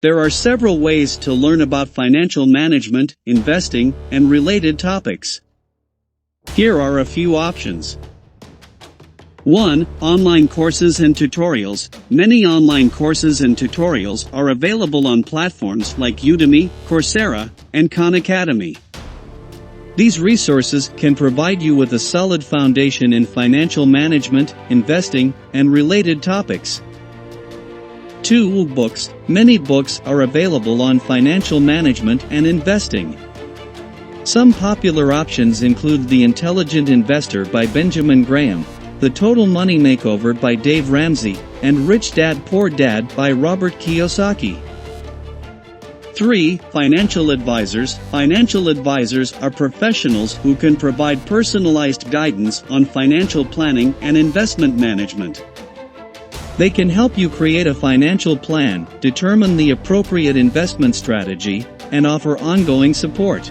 There are several ways to learn about financial management, investing, and related topics. Here are a few options. 1. Online courses and tutorials. Many online courses and tutorials are available on platforms like Udemy, Coursera, and Khan Academy. These resources can provide you with a solid foundation in financial management, investing, and related topics. 2. Books. Many books are available on financial management and investing. Some popular options include The Intelligent Investor by Benjamin Graham, The Total Money Makeover by Dave Ramsey, and Rich Dad Poor Dad by Robert Kiyosaki. 3. Financial advisors. Financial advisors are professionals who can provide personalized guidance on financial planning and investment management. They can help you create a financial plan, determine the appropriate investment strategy, and offer ongoing support.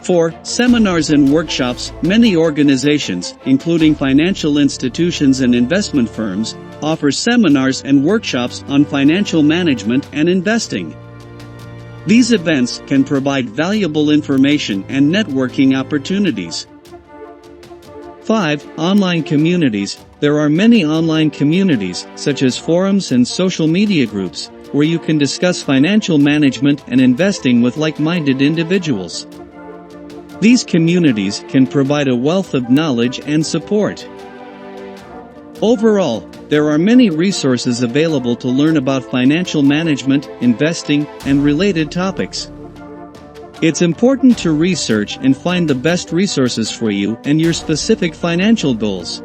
4. Seminars and workshops. Many organizations, including financial institutions and investment firms, offer seminars and workshops on financial management and investing. These events can provide valuable information and networking opportunities. 5. Online communities. There are many online communities, such as forums and social media groups, where you can discuss financial management and investing with like-minded individuals. These communities can provide a wealth of knowledge and support. Overall, there are many resources available to learn about financial management, investing, and related topics. It's important to research and find the best resources for you and your specific financial goals.